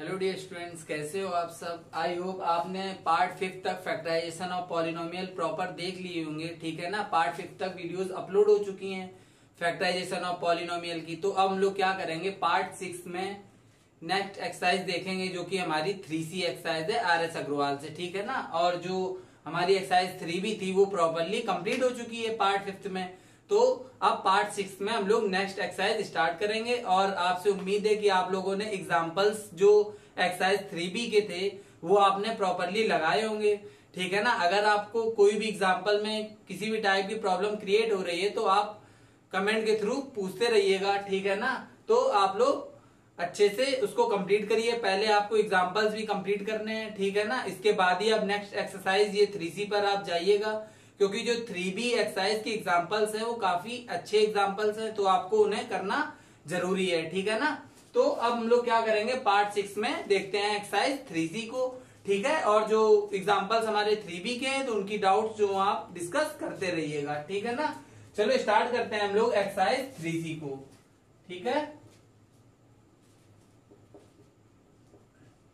Hello dear students, कैसे हो आप सब। आई होप आपने पार्ट 5 तक फैक्टराइजेशन ऑफ पॉलिनोमियल प्रॉपर देख लिए होंगे। ठीक है ना। पार्ट 5 तक वीडियोस अपलोड हो चुकी हैं फैक्टराइजेशन ऑफ पॉलिनोमियल की। तो अब हम लोग क्या करेंगे, पार्ट 6 में नेक्स्ट एक्सरसाइज देखेंगे जो कि हमारी 3C एक्सरसाइज है RS अग्रवाल से। ठीक है ना। और जो हमारी एक्सरसाइज 3B थी वो प्रॉपरली कंप्लीट हो चुकी है पार्ट 5 में। तो अब पार्ट 6 में हम लोग नेक्स्ट एक्सरसाइज स्टार्ट करेंगे और आपसे उम्मीद है कि आप लोगों ने एग्जांपल्स जो एक्सरसाइज 3B के थे वो आपने प्रॉपरली लगाए होंगे। ठीक है ना। अगर आपको कोई भी एग्जांपल में किसी भी टाइप की प्रॉब्लम क्रिएट हो रही है तो आप कमेंट के थ्रू पूछते रहिएगा। ठीक है ना। तो आप लोग अच्छे से उसको कंप्लीट करिए। पहले आपको एग्जांपल्स भी कंप्लीट करने हैं। ठीक है ना। इसके बाद ही अब नेक्स्ट एक्सरसाइज ये 3C पर आप जाइएगा, क्योंकि जो 3B एक्सरसाइज के एग्जांपल्स हैं वो काफी अच्छे एग्जांपल्स हैं, तो आपको उन्हें करना जरूरी है। ठीक है ना। तो अब हम लोग क्या करेंगे, पार्ट 6 में देखते हैं एक्सरसाइज 3C को। ठीक है। और जो एग्जांपल्स हमारे 3B के हैं तो उनकी डाउट्स जो आप डिस्कस करते रहिएगा। ठीक है ना। चलो स्टार्ट करते हैं हम लोग एक्सरसाइज 3C को। ठीक है।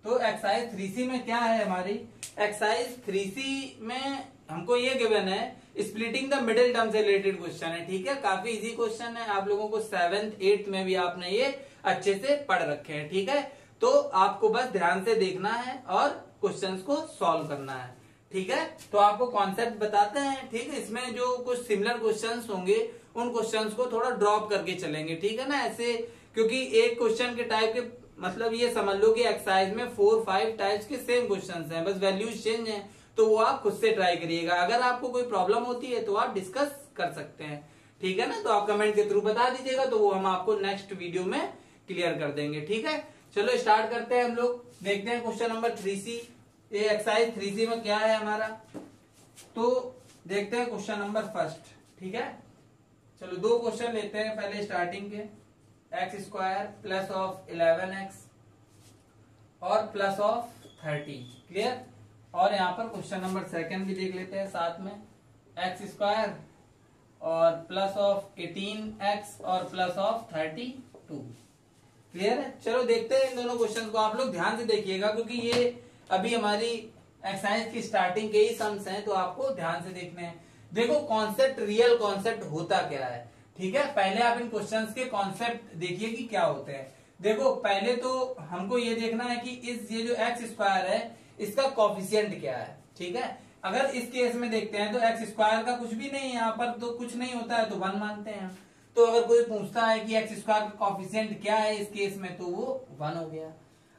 तो एक्सरसाइज 3C में क्या है, हमारी एक्सरसाइज 3C में हमको ये गिवन है, स्प्लिटिंग द मिडिल टर्म से रिलेटेड क्वेश्चन है। ठीक है। काफी इजी क्वेश्चन है, आप लोगों को 7th 8th में भी आपने ये अच्छे से पढ़ रखे हैं। ठीक है। तो आपको बस ध्यान से देखना है और क्वेश्चंस को सॉल्व करना है। ठीक है। तो आपको कॉन्सेप्ट बताते हैं। ठीक है। इसमें जो कुछ सिमिलर क्वेश्चंस होंगे उन क्वेश्चंस को थोड़ा ड्रॉप करके चलेंगे। ठीक है ना। ऐसे क्योंकि एक क्वेश्चन के टाइप के मतलब ये समझ लो कि एक्सरसाइज में 4-5 टाइप्स के सेम क्वेश्चंस हैं, बस वैल्यूज चेंज हैं। तो वो आप खुद से ट्राई करिएगा। अगर आपको कोई प्रॉब्लम होती है तो आप डिस्कस कर सकते हैं। ठीक है ना। तो आप कमेंट के थ्रू बता दीजिएगा, तो वो हम आपको नेक्स्ट वीडियो में क्लियर कर देंगे। ठीक है। चलो स्टार्ट करते हैं हम लोग। देखते हैं क्वेश्चन नंबर 3C। ये एक्सरसाइज 3C में क्या है हमारा, तो देखते हैं क्वेश्चन नंबर फर्स्ट। ठीक है। चलो दो क्वेश्चन लेते हैं पहले स्टार्टिंग के। x² प्लस ऑफ 11x और प्लस ऑफ 30। क्लियर। और यहां पर क्वेश्चन नंबर सेकंड भी देख लेते हैं साथ में। x² और प्लस ऑफ 18x और प्लस ऑफ 32। क्लियर है। चलो देखते हैं इन दोनों क्वेश्चन को। आप लोग ध्यान से देखिएगा क्योंकि ये अभी हमारी एक्सरसाइज की स्टार्टिंग के ही सम्स हैं, तो आपको ध्यान से देखने हैं। देखो कॉन्सेप्ट, रियल कॉन्सेप्ट होता क्या है। ठीक है। पहले आप इन क्वेश्चंस के कॉन्सेप्ट देखिए कि क्या होते हैं। देखो पहले तो हमको ये देखना है कि ये जो x² है इसका कॉफिशिएंट क्या है। ठीक है। अगर इस केस में देखते हैं तो x² का कुछ भी नहीं है, यहाँ पर तो कुछ नहीं होता है तो 1 मानते हैं। तो अगर कोई पूछता है कि x² का कॉफिशिएंट क्या है इस केस में, तो वो 1 हो गया।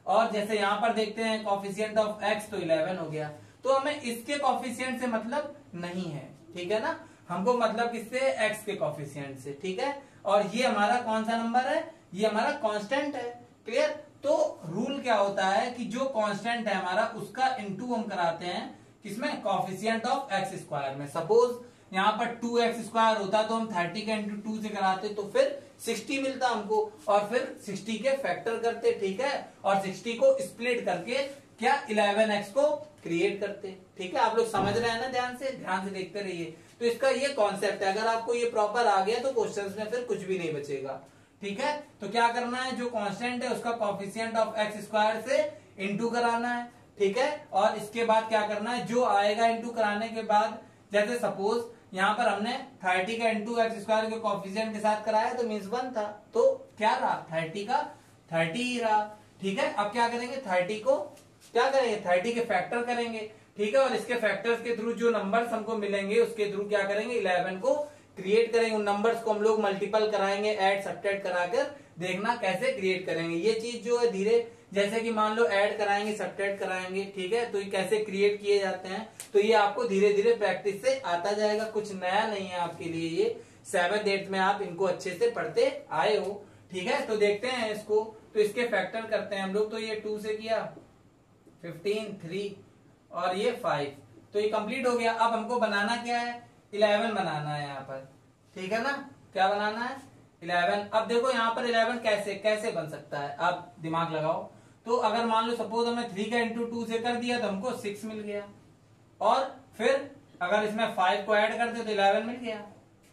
और जैसे यहाँ पर देखते हैं कॉफिशिएंट ऑफ x तो 11 हो गया। तो हमें इसके कॉफिशिएंट से मतलब नहीं है। ठीक है ना। हमको मतलब किससे, x के कॉफिशिएंट से। ठीक है। और ये हमारा कौन सा नंबर है, ये हमारा कांस्टेंट है। क्लियर। तो रूल क्या होता है कि जो कांस्टेंट है हमारा उसका इनटू हम कराते हैं किसमें, कॉफिशिएंट ऑफ x² में। सपोज यहाँ पर 2x² होता तो हम 30 का इंटू 2 से कराते तो फिर 60 मिलता हमको, और फिर 60 के फैक्टर करते। ठीक है। और 60 को स्प्लिट करके क्या 11x को क्रिएट करते। ठीक है। आप लोग समझ रहे हैं ना, ध्यान से देखते रहिए। तो इसका ये कॉन्सेप्ट है। अगर आपको ये प्रॉपर आ गया तो क्वेश्चंस में फिर कुछ भी नहीं बचेगा। ठीक है। तो क्या करना है, जो कांस्टेंट है उसका कॉफिशिएंट ऑफ x² से इंटू कराना है। ठीक है। और इसके बाद क्या करना है, जो आएगा इंटू कराने के बाद, जैसे सपोज यहाँ पर हमने 30 का इंटू x² के कॉफिशिएंट के साथ कराया तो मीन्स 1 था, तो क्या रहा, 30 का 30 ही रहा। ठीक है। अब क्या करेंगे, 30 को क्या करेंगे, 30 के फैक्टर करेंगे। ठीक है। और इसके फैक्टर्स के थ्रू जो नंबर्स हमको मिलेंगे उसके थ्रू क्या करेंगे, 11 को क्रिएट करेंगे। उन नंबर्स को हम लोग मल्टीपल कराएंगे, ऐड सब्ट्रैक्ट कराकर देखना कैसे क्रिएट करेंगे। ये चीज जो है धीरे, जैसे कि मान लो ऐड कराएंगे सब्ट्रैक्ट कराएंगे। ठीक है। तो ये कैसे क्रिएट किए जाते हैं, तो ये आपको धीरे धीरे प्रैक्टिस से आता जाएगा। कुछ नया नहीं है आपके लिए, ये 7th 8th में आप इनको अच्छे से पढ़ते आए हो। ठीक है। तो देखते हैं इसको। तो इसके फैक्टर करते हैं हम लोग। तो ये 2 से किया 15, 3 और ये 5, तो ये कंप्लीट हो गया। अब हमको बनाना क्या है, 11 बनाना है यहाँ पर। ठीक है ना। क्या बनाना है, 11। अब देखो यहाँ पर 11 कैसे कैसे बन सकता है, आप दिमाग लगाओ। तो अगर मान लो सपोज हमने 3 का इंटू 2 से कर दिया तो हमको 6 मिल गया, और फिर अगर इसमें 5 को ऐड करते तो 11 मिल गया।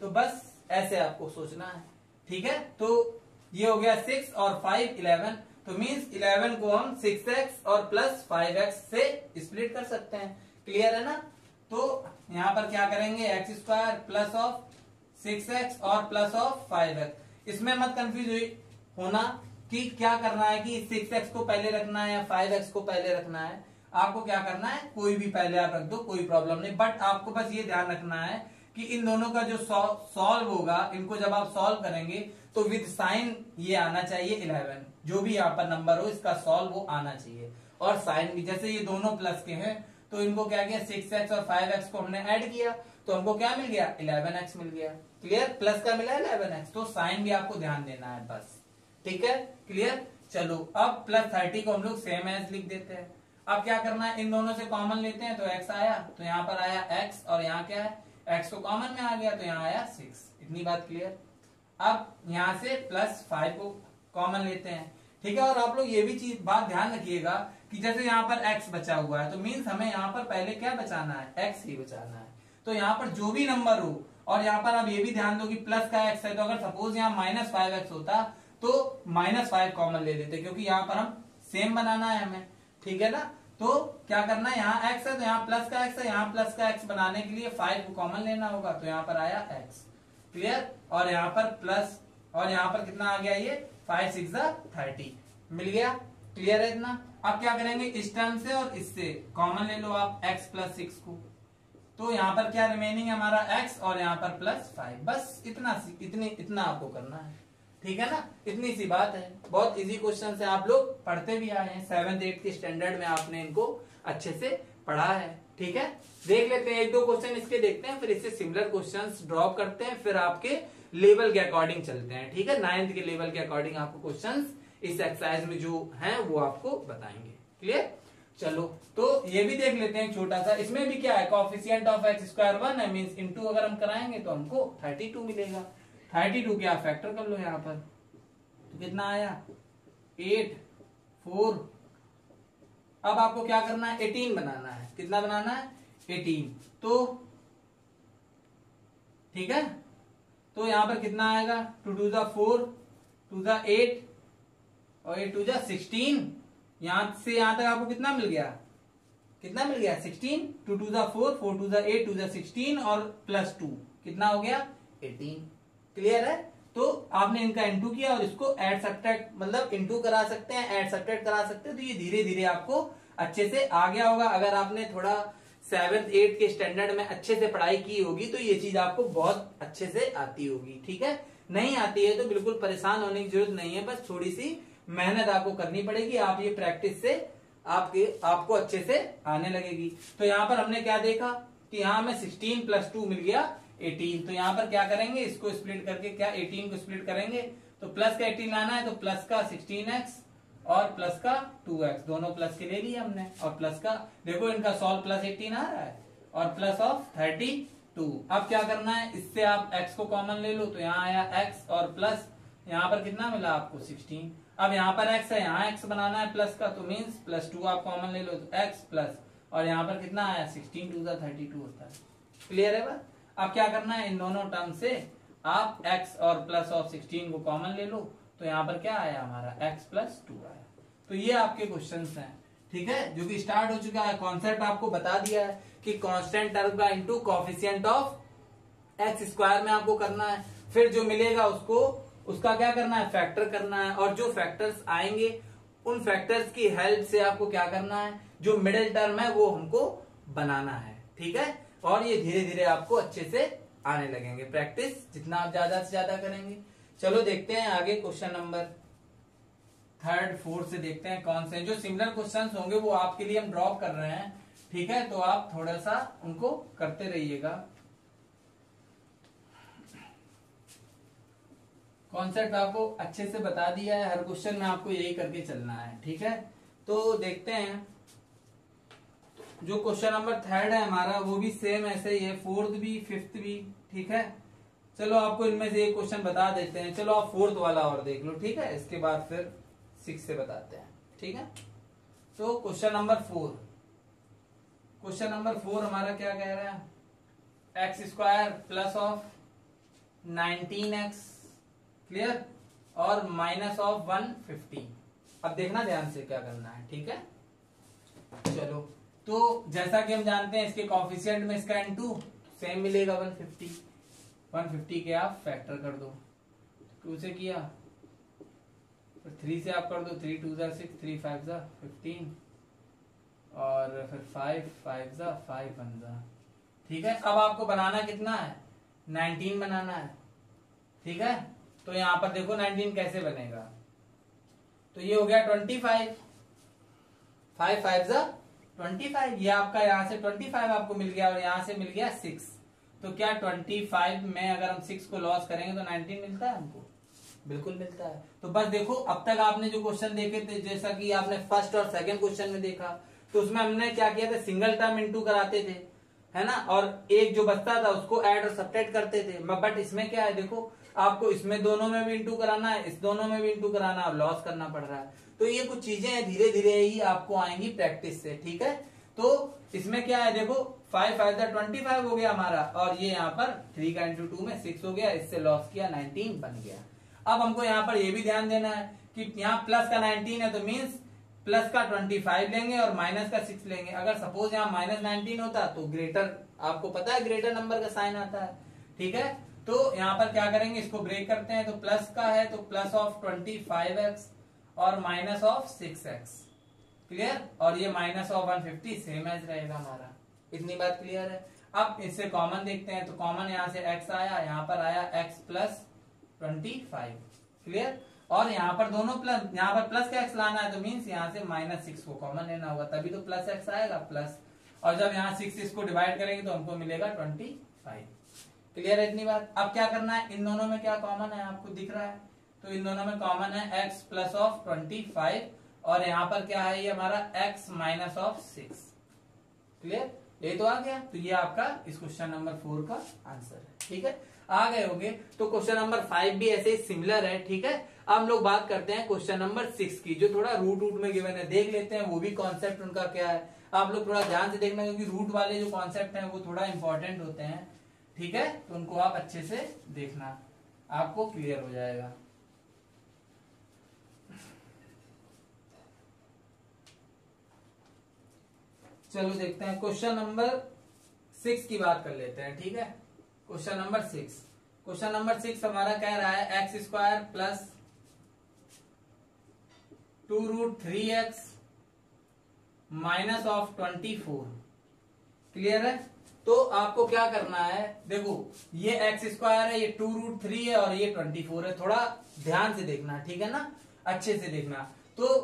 तो बस ऐसे आपको सोचना है। ठीक है। तो ये हो गया 6 और 5 11। तो मीन्स 11 को हम 6x और प्लस 5x से स्प्लिट कर सकते हैं। क्लियर है ना? तो यहां पर क्या करेंगे, x square plus of 6x और प्लस ऑफ 5x। इसमें मत कंफ्यूज होना कि क्या करना है कि 6x को पहले रखना है या 5x को पहले रखना है। आपको क्या करना है, कोई भी पहले आप रख दो, कोई प्रॉब्लम नहीं, बट आपको बस ये ध्यान रखना है कि इन दोनों का जो सॉल्व होगा, इनको जब आप सॉल्व करेंगे तो विद साइन ये आना चाहिए 11, जो भी यहाँ पर नंबर हो इसका सॉल्व वो आना चाहिए। और साइन भी, जैसे ये दोनों प्लस के हैं तो इनको क्या किया, 6x और 5x को हमने ऐड किया तो हमको क्या मिल गया, 11x मिल गया। क्लियर? प्लस का मिला 11x, तो साइन भी आपको ध्यान देना है बस। ठीक है? क्लियर? चलो अब प्लस 30 को हम लोग सेम एज लिख देते हैं। अब क्या करना है, इन दोनों से कॉमन लेते हैं तो x आया, तो यहाँ पर आया x और यहाँ क्या है, x तो कॉमन में आ गया तो यहाँ आया 6। इतनी बात क्लियर? अब यहाँ से प्लस 5 को कॉमन लेते हैं। ठीक है? और आप लोग ये भी चीज बात ध्यान रखिएगा कि जैसे यहाँ पर x बचा हुआ है तो मीन्स हमें यहाँ पर पहले क्या बचाना है, x ही बचाना है। तो यहाँ पर जो भी नंबर हो, और यहाँ पर आप ये भी ध्यान दो कि प्लस का x है, तो अगर सपोज यहाँ -5x होता तो -5 कॉमन ले लेते, क्योंकि यहाँ पर हम सेम बनाना है हमें। ठीक है ना? तो क्या करना है, यहाँ x है तो यहाँ प्लस का x है, यहाँ प्लस का x बनाने के लिए 5 को कॉमन लेना होगा, तो यहाँ पर आया x। क्लियर? और यहाँ पर प्लस, और यहाँ पर कितना आ गया, ये 5 6 30 मिल गया। क्लियर है इतना? अब क्या करेंगे, इस टर्म से और इससे कॉमन ले लो आप x प्लस 6 को, तो यहाँ पर क्या रिमेनिंग है हमारा x और यहाँ पर प्लस 5। बस इतना आपको करना है। ठीक है ना? इतनी सी बात है, बहुत इजी क्वेश्चन है, आप लोग पढ़ते भी आए हैं, 7th 8th के स्टैंडर्ड में आपने इनको अच्छे से पढ़ा है। ठीक है? देख लेते हैं, एक दो क्वेश्चन इसके देखते हैं, फिर इससे सिमिलर क्वेश्चंस ड्रॉप करते हैं, फिर आपके लेवल के अकॉर्डिंग चलते हैं। ठीक है? 9th के लेवल के अकॉर्डिंग आपको क्वेश्चंस इस एक्सरसाइज में जो हैं वो आपको बताएंगे। क्लियर? चलो तो ये भी देख लेते हैं छोटा सा। इसमें भी क्या है, कोएफिशिएंट ऑफ x स्क्वायर 1 है, मींस इनटू अगर हम कराएंगे तो हमको 32 मिलेगा। 32 क्या फैक्टर कर लो यहाँ पर, तो कितना आया 8 4। अब आपको क्या करना है, 18 बनाना है। कितना बनाना है, 18। तो ठीक है, तो यहां पर कितना आएगा, 2 2 4 2 8 और 8 2 16। यहां से यहां तक आपको कितना मिल गया, 16। 2 2 4 4 2 8 2 16 और प्लस 2 कितना हो गया 18। क्लियर है? तो आपने इनका इंटू किया और इसको ऐड सब्ट्रैक्ट, मतलब इंटू करा सकते हैं, ऐड सब्ट्रैक्ट करा सकते हैं, तो ये धीरे धीरे आपको अच्छे से आ गया होगा। अगर आपने थोड़ा 7th 8th के स्टैंडर्ड में अच्छे से पढ़ाई की होगी तो ये चीज आपको बहुत अच्छे से आती होगी। ठीक है? नहीं आती है तो बिल्कुल परेशान होने की जरूरत नहीं है, बस थोड़ी सी मेहनत आपको करनी पड़ेगी। आप ये प्रैक्टिस से आपको अच्छे से आने लगेगी। तो यहाँ पर हमने क्या देखा कि यहाँ हमें 16 प्लस 2 मिल गया 18। तो यहाँ पर क्या करेंगे, इसको स्प्लिट करके क्या 18 को स्प्लिट करेंगे, तो प्लस का 18 लाना है, तो प्लस का 16x और प्लस का 2x, दोनों प्लस के ले लिए हमने, और प्लस का देखो इनका सॉल्व प्लस 18 आ रहा है और प्लस ऑफ 32। अब क्या करना है, इससे आप x को कॉमन ले लो, तो यहाँ आया x और प्लस यहाँ पर कितना मिला आपको 16। अब यहाँ पर x है, यहाँ x बनाना है प्लस का, तो मीन्स प्लस 2 आप कॉमन ले लो, तो x प्लस और यहाँ पर कितना आया 16 2 32 होता है। क्लियर है बात? अब क्या करना है, इन दोनों टर्म से आप x और प्लस ऑफ 16 को कॉमन ले लो, तो यहाँ पर क्या आया हमारा x प्लस 2 आया। तो ये आपके क्वेश्चंस हैं। ठीक है? जो कि स्टार्ट हो चुका है, कॉन्सेप्ट आपको बता दिया है कि कांस्टेंट टर्म का into coefficient of x square में आपको करना है, फिर जो मिलेगा उसका क्या करना है, फैक्टर करना है, और जो फैक्टर्स आएंगे उन फैक्टर्स की हेल्प से आपको क्या करना है, जो मिडिल टर्म है वो हमको बनाना है। ठीक है? और ये धीरे धीरे आपको अच्छे से आने लगेंगे, प्रैक्टिस जितना आप ज्यादा से ज्यादा करेंगे। चलो देखते हैं आगे, क्वेश्चन नंबर 3rd 4th से देखते हैं कौन से जो सिमिलर क्वेश्चंस होंगे वो आपके लिए हम ड्रॉप कर रहे हैं। ठीक है? तो आप थोड़ा सा उनको करते रहिएगा। कॉन्सेप्ट आपको अच्छे से बता दिया है, हर क्वेश्चन में आपको यही करके चलना है। ठीक है? तो देखते हैं, जो क्वेश्चन नंबर 3rd है हमारा वो भी सेम ऐसे ही है, 4th भी 5th भी। ठीक है? चलो आपको इनमें से एक क्वेश्चन बता देते हैं। चलो आप 4th वाला और देख लो। ठीक है? इसके बाद फिर 6 से बताते हैं। ठीक है? तो क्वेश्चन नंबर 4 हमारा क्या कह रहा है, x square plus of 19x, clear, और माइनस ऑफ 150 अब देखना ध्यान से क्या करना है, ठीक है। चलो, तो जैसा कि हम जानते हैं इसके कॉफिशिएंट में इसका इनटू सेम मिलेगा 150 के आप फैक्टर कर दो, 2 से किया, फिर 3 से आप कर दो, 3 2 जा 6, 3 5 जा 15, और फिर 5 5 जा 5 1 जा, ठीक है। अब आपको बनाना कितना है, 19 बनाना है, ठीक है। तो यहां पर देखो 19 कैसे बनेगा, तो ये हो गया 25, 5 5 जा 25, ये आपका यहां से 25 आपको मिल गया और यहां से मिल गया 6। तो क्या 25 में अगर हम 6 को लॉस करेंगे तो 19 मिलता है हमको, बिल्कुल मिलता है। तो बस देखो, अब तक आपने जो क्वेश्चन देखे थे, जैसा कि आपने फर्स्ट और सेकंड क्वेश्चन में देखा, तो उसमें हमने क्या किया था, सिंगल टर्म इनटू कराते थे, है ना, और एक जो बचता था उसको ऐड और सब्ट्रैक्ट करते थे। बट इसमें क्या है, देखो आपको इसमें दोनों में भी इंटू कराना है, इस दोनों में भी इंटू कराना है और लॉस करना पड़ रहा है। तो ये कुछ चीजें हैं, धीरे धीरे ही आपको आएंगी प्रैक्टिस से, ठीक है। तो इसमें क्या है, देखो 5 5 25 हो गया हमारा, और ये यहाँ पर 3 का इंटू 2 में 6 हो गया, इससे लॉस किया 19 बन गया। अब हमको यहाँ पर ये भी ध्यान देना है कि यहाँ प्लस का 19 है, तो मीन्स प्लस का 25 लेंगे और माइनस का 6 लेंगे। अगर सपोज यहाँ माइनस 19 होता तो ग्रेटर, आपको पता है ग्रेटर नंबर का साइन आता है, ठीक है। तो यहाँ पर क्या करेंगे, इसको ब्रेक करते हैं, तो प्लस का है तो प्लस ऑफ 25x और माइनस ऑफ 6x, क्लियर। और ये माइनस ऑफ 150 सेम एज रहेगा हमारा, इतनी बात क्लियर है। अब इससे कॉमन देखते हैं, तो कॉमन यहाँ से x आया, यहाँ पर आया x प्लस 25, क्लियर। और यहाँ पर दोनों प्लस, यहाँ पर प्लस का x लाना है, तो मीन्स यहाँ से माइनस 6 को कॉमन लेना होगा, तभी तो प्लस x आएगा प्लस, और जब यहाँ 6 इसको डिवाइड करेंगे तो हमको मिलेगा 25, क्लियर है इतनी बात। अब क्या करना है, इन दोनों में क्या कॉमन है आपको दिख रहा है, तो इन दोनों में कॉमन है x प्लस ऑफ 25, और यहाँ पर क्या है, ये हमारा x माइनस ऑफ 6, क्लियर, ये तो आ गया। तो ये आपका इस क्वेश्चन नंबर 4 का आंसर है, ठीक है। आ गए होंगे। तो क्वेश्चन नंबर 5 भी ऐसे सिमिलर है, ठीक है। अब हम लोग बात करते हैं क्वेश्चन नंबर 6 की, जो थोड़ा रूट में गिवन है, देख लेते हैं वो भी कॉन्सेप्ट उनका क्या है। आप लोग थोड़ा ध्यान से देखना, क्योंकि रूट वाले जो कॉन्सेप्ट हैं वो थोड़ा इंपॉर्टेंट होते हैं, ठीक है। तो उनको आप अच्छे से देखना, आपको क्लियर हो जाएगा। चलो देखते हैं क्वेश्चन नंबर 6 की बात कर लेते हैं, ठीक है। क्वेश्चन नंबर 6 हमारा कह रहा है x square plus 2√3x minus of 24, clear है। तो आपको क्या करना है, देखो ये x स्क्वायर है, ये 2√3 है और ये 24 है, थोड़ा ध्यान से देखना, ठीक है ना, अच्छे से देखना। तो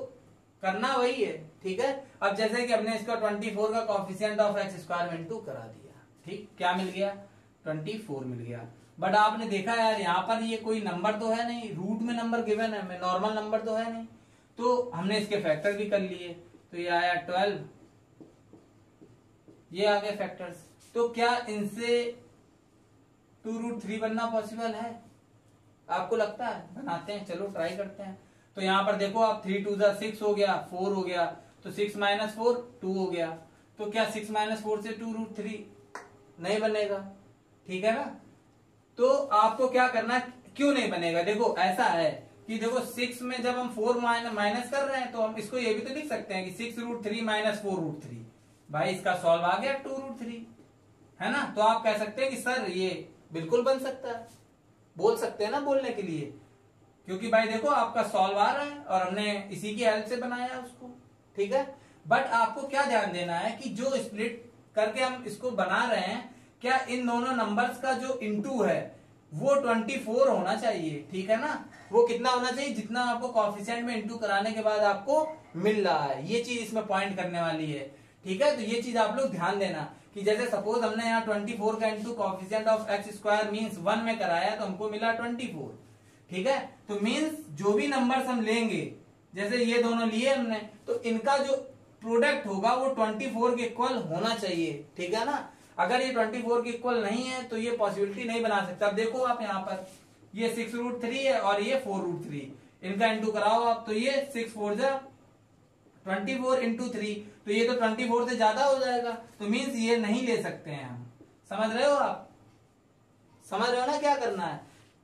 करना वही है, ठीक है। अब जैसे कि हमने इसका 24 का कॉफिशिएंट ऑफ x स्क्वायर में इंटू करा दिया, ठीक, क्या मिल गया, 24 मिल गया। बट आपने देखा यार, यहाँ पर ये कोई नंबर तो है नहीं, रूट में नंबर गिवन है, नॉर्मल नंबर तो है नहीं, तो हमने इसके फैक्टर भी कर लिए, तो ये आया 12, ये आ गए फैक्टर्स। तो क्या इनसे 2√3 बनना पॉसिबल है, आपको लगता है? बनाते हैं, चलो ट्राई करते हैं। तो यहां पर देखो आप 3 2 जा 6 हो गया, 4 हो गया, तो 6 माइनस 4 2 हो गया। तो क्या 6 माइनस 4 से 2√3 नहीं बनेगा, ठीक है ना। तो आपको क्या करना, क्यों नहीं बनेगा, देखो ऐसा है कि देखो 6 में जब हम 4 माइनस कर रहे हैं, तो हम इसको ये भी तो लिख सकते हैं कि 6√3 माइनस 4√3, भाई इसका सॉल्व आ गया 2√3, है ना। तो आप कह सकते हैं कि सर ये बिल्कुल बन सकता है, बोल सकते हैं ना बोलने के लिए, क्योंकि भाई देखो आपका सॉल्व आ रहा है और हमने इसी की हेल्प से बनाया उसको, ठीक है। बट आपको क्या ध्यान देना है कि जो स्प्लिट करके हम इसको बना रहे हैं, क्या इन दोनों नंबर्स का जो इनटू है वो 24 होना चाहिए, ठीक है ना। वो कितना होना चाहिए, जितना आपको कॉफिशिएंट में इनटू कराने के बाद आपको मिल रहा है, ये चीज इसमें पॉइंट करने वाली है, ठीक है। तो ये चीज आप लोग ध्यान देना कि जैसे सपोज हमने यहाँ 24 का into coefficient of x square means 1 में कराया, तो हमको मिला 24, ठीक है। तो मीन्स जो भी नंबर्स हम लेंगे, जैसे ये दोनों लिए हमने, तो इनका जो प्रोडक्ट होगा वो 24 के इक्वल होना चाहिए, ठीक है ना। अगर ये 24 के इक्वल नहीं है तो ये पॉसिबिलिटी नहीं बना सकता। अब देखो आप यहाँ पर ये 6√3 है और ये 4√3, इनका इंटू कराओ आप, तो ये 6 4 जा 24 इंटू 3, तो ये तो 24 से ज्यादा हो जाएगा, तो मीन्स ये नहीं ले सकते हैं हम, समझ रहे हो आप, समझ रहे हो ना क्या करना है।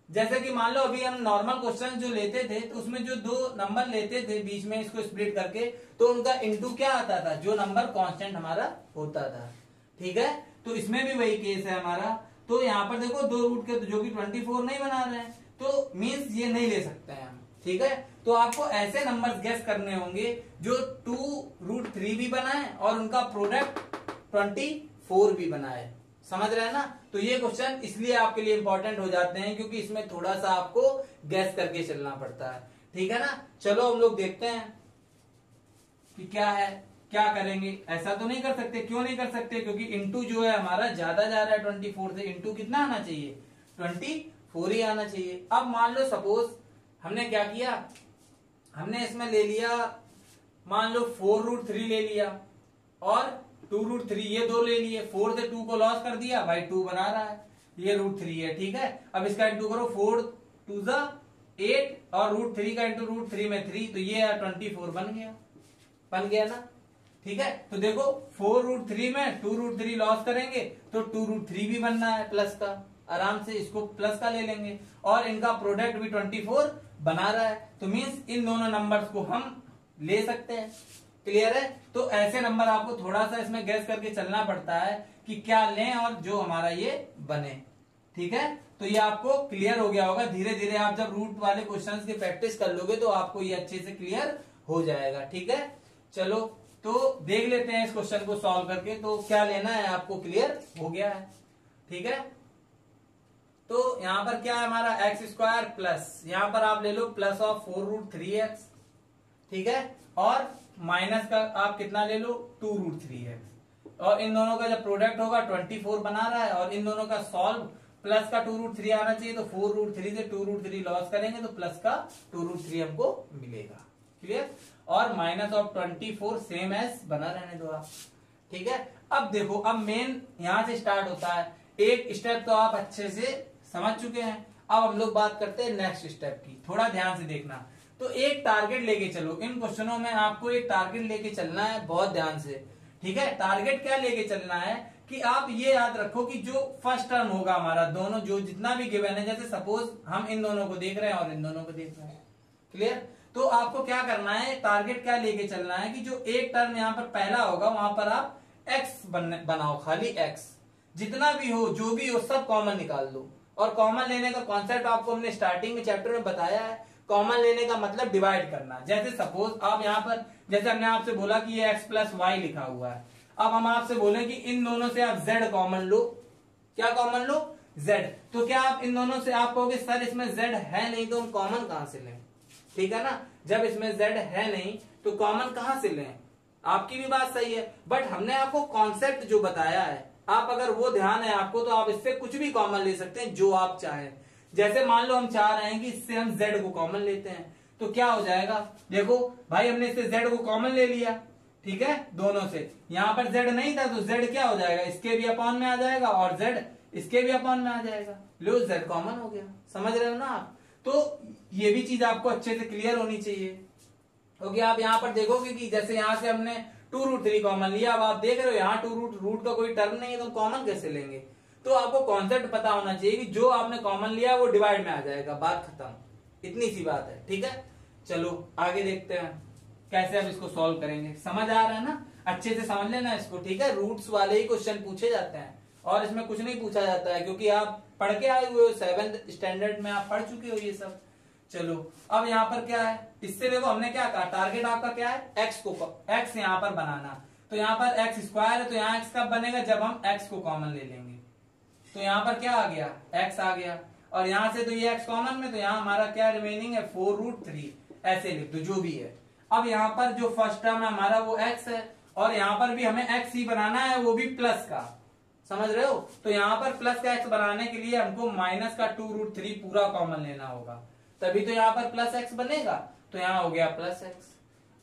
जैसे कि मान लो अभी हम नॉर्मल क्वेश्चन जो लेते थे तो उसमें जो दो नंबर लेते थे बीच में इसको स्प्लिट करके, तो उनका इनटू क्या आता था, जो नंबर कांस्टेंट हमारा होता था। ठीक है, तो इसमें भी वही केस है हमारा। तो यहाँ पर देखो दो रूट के जो कि 24 नहीं बना रहे हैं, तो मीन्स ये नहीं ले सकते हैं हम। ठीक है, तो आपको ऐसे नंबर्स गेस करने होंगे जो 2√3 भी बनाए और उनका प्रोडक्ट 24 भी बनाए। समझ रहे हैं ना। तो ये क्वेश्चन इसलिए आपके लिए इंपॉर्टेंट हो जाते हैं क्योंकि इसमें थोड़ा सा आपको गैस करके चलना पड़ता है। ठीक है ना। चलो हम लोग देखते हैं कि क्या है, क्या करेंगे। ऐसा तो नहीं कर सकते, क्यों नहीं कर सकते, क्योंकि इंटू जो है हमारा ज्यादा जा रहा है 24 से, इंटू कितना आना चाहिए, 24 ही आना चाहिए। अब मान लो सपोज हमने क्या किया, हमने इसमें ले लिया मान लो 4√3 ले लिया और 2√3 ये दो ले लिए, 4 से 2 को लॉस कर दिया भाई, 2 बना रहा है, ये √3 है। ठीक है, अब इसका इंटू करो, 4 2 8 और √3 का इंटू √3 में 3, तो ये 24 बन गया ना। ठीक है, तो देखो 4√3 में 2√3 लॉस करेंगे तो 2√3 भी बनना है प्लस का, आराम से इसको प्लस का ले लेंगे और इनका प्रोडक्ट भी 24 बना रहा है, तो मीन्स इन दोनों नंबर्स को हम ले सकते हैं। क्लियर है। तो ऐसे नंबर आपको थोड़ा सा इसमें गैस करके चलना पड़ता है कि क्या लें और जो हमारा ये बने। ठीक है, तो ये आपको क्लियर हो गया होगा। धीरे धीरे आप जब रूट वाले क्वेश्चंस की प्रैक्टिस कर लोगे तो आपको ये अच्छे से क्लियर हो जाएगा। ठीक है, चलो तो देख लेते हैं इस क्वेश्चन को सॉल्व करके। तो क्या लेना है आपको क्लियर हो गया है। ठीक है, तो यहां पर क्या है हमारा x² प्लस, यहां पर आप ले लो प्लस ऑफ 4√3x। ठीक है, और माइनस का आप कितना ले लो 2√3x, और इन दोनों का जब प्रोडक्ट होगा 24 बना रहा है और इन दोनों का सॉल्व प्लस का 2√3 आना चाहिए, तो 4√3 से 2√3 लॉस करेंगे तो प्लस का 2√3 हमको मिलेगा। क्लियर, और माइनस ऑफ 24 सेम एज बना रहने दो आप। ठीक है, अब देखो, अब मेन यहां से स्टार्ट होता है। एक स्टेप तो आप अच्छे से समझ चुके हैं, अब हम लोग बात करते हैं नेक्स्ट स्टेप की। थोड़ा ध्यान से देखना। तो एक टारगेट लेके चलो, इन क्वेश्चनों में आपको एक टारगेट लेके चलना है बहुत ध्यान से। ठीक है, टारगेट क्या लेके चलना है कि आप ये याद रखो कि जो फर्स्ट टर्म होगा हमारा, दोनों जो जितना भी गिवन है, जैसे सपोज हम इन दोनों को देख रहे हैं और इन दोनों को देख रहे हैं। क्लियर, तो आपको क्या करना है, टारगेट क्या लेके चलना है कि जो एक टर्म यहाँ पर पहला होगा वहां पर आप एक्स बनाओ, खाली एक्स, जितना भी हो जो भी हो सब कॉमन निकाल दो। और कॉमन लेने का कॉन्सेप्ट आपको हमने स्टार्टिंग में चैप्टर में बताया है। कॉमन लेने का मतलब डिवाइड करना। जैसे सपोज आप यहाँ पर, जैसे हमने आपसे बोला कि ये x + y लिखा हुआ है, अब हम आपसे बोले कि इन दोनों से आप z कॉमन लो। क्या कॉमन लो, z। तो क्या आप इन दोनों से आप कहोगे सर इसमें z है नहीं तो हम कॉमन कहां से लें। ठीक है ना, जब इसमें z है नहीं तो कॉमन कहां से लें। आपकी भी बात सही है, बट हमने आपको कॉन्सेप्ट जो बताया है, आप अगर वो ध्यान है आपको, तो आप इससे कुछ भी कॉमन ले सकते हैं जो आप चाहें। जैसे मान लो हम चाह रहे हैं कि इससे हम z को कॉमन लेते हैं, तो क्या हो जाएगा, देखो भाई हमने इससे z को कॉमन ले लिया। ठीक है, दोनों से यहां पर z नहीं था तो z क्या हो जाएगा, इसके भी अपॉन में आ जाएगा और z इसके भी अपॉन में आ जाएगा। लो z कॉमन हो गया। समझ रहे हो ना आप। तो ये भी चीज आपको अच्छे से क्लियर होनी चाहिए, क्योंकि आप यहाँ पर देखोगे कि जैसे यहां से हमने 2√3 कॉमन लिया, अब आप देख रहे हो यहाँ 2 रूट का कोई टर्म नहीं है तो कॉमन कैसे लेंगे। तो आपको कॉन्सेप्ट पता होना चाहिए कि जो आपने कॉमन लिया वो डिवाइड में आ जाएगा, बात खत्म। इतनी सी बात है। ठीक है, चलो आगे देखते हैं कैसे अब इसको सॉल्व करेंगे। समझ आ रहा है ना, अच्छे से समझ लेना इसको। ठीक है, रूट्स वाले ही क्वेश्चन पूछे जाते हैं और इसमें कुछ नहीं पूछा जाता है, क्योंकि आप पढ़ के आए हुए हो, 7th स्टैंडर्ड में आप पढ़ चुके हो ये सब। चलो अब यहाँ पर क्या है, इससे देखो हमने क्या कहा, टारगेट आपका क्या है, एक्स को एक्स यहाँ पर बनाना। तो यहाँ पर x² है, तो यहाँ x कब बनेगा, जब हम x को कॉमन ले लेंगे। तो यहाँ पर क्या आ गया, x आ गया, और यहाँ से तो ये x कॉमन में, तो यहाँ हमारा क्या रिमेनिंग है 4√3, ऐसे लिख दो जो भी है। अब यहाँ पर जो फर्स्ट टर्म है हमारा वो x है, और यहाँ पर भी हमें x ही बनाना है, वो भी प्लस का। समझ रहे हो। तो यहाँ पर प्लस का x बनाने के लिए हमको माइनस का 2√3 पूरा कॉमन लेना होगा, तभी तो यहाँ पर प्लस x बनेगा। तो यहाँ हो गया प्लस x,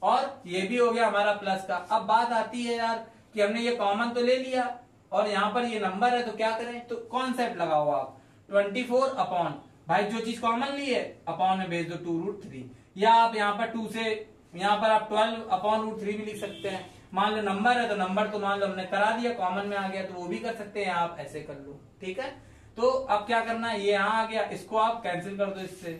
और ये भी हो गया हमारा प्लस का। अब बात आती है यार कि हमने ये कॉमन तो ले लिया और यहाँ पर ये नंबर है, तो क्या करें, तो कॉन्सेप्ट लगाओ आप 24 अपॉन, भाई जो चीज कॉमन ली है अपॉन में भेज दो 2√3, या आप यहाँ पर 2 से यहाँ पर आप 12 अपॉन √3 भी लिख सकते हैं। मान लो नंबर है तो नंबर तो मान लो हमने करा दिया, कॉमन में आ गया, तो वो भी कर सकते हैं आप, ऐसे कर लो। ठीक है, तो अब क्या करना है, ये यहाँ आ गया, इसको आप कैंसिल कर दो इससे,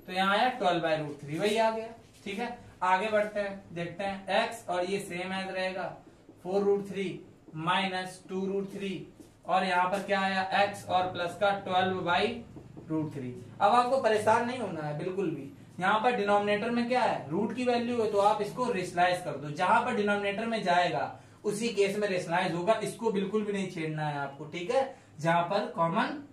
तो यहाँ आया 12/√3 वही आ गया। ठीक है, आगे बढ़ते हैं, देखते हैं x और ये सेम एज रहेगा 4√3 माइनस 2√3 और यहाँ पर क्या आया x और प्लस का 12/√3। अब आपको परेशान नहीं होना है बिल्कुल भी, यहाँ पर डिनोमिनेटर में क्या है, रूट की वैल्यू है, तो आप इसको रेशनलाइज कर दो, जहां पर डिनोमिनेटर में जाएगा उसी केस में रेशनलाइज होगा, इसको बिल्कुल भी नहीं छेड़ना है आपको। ठीक है, जहां पर कॉमन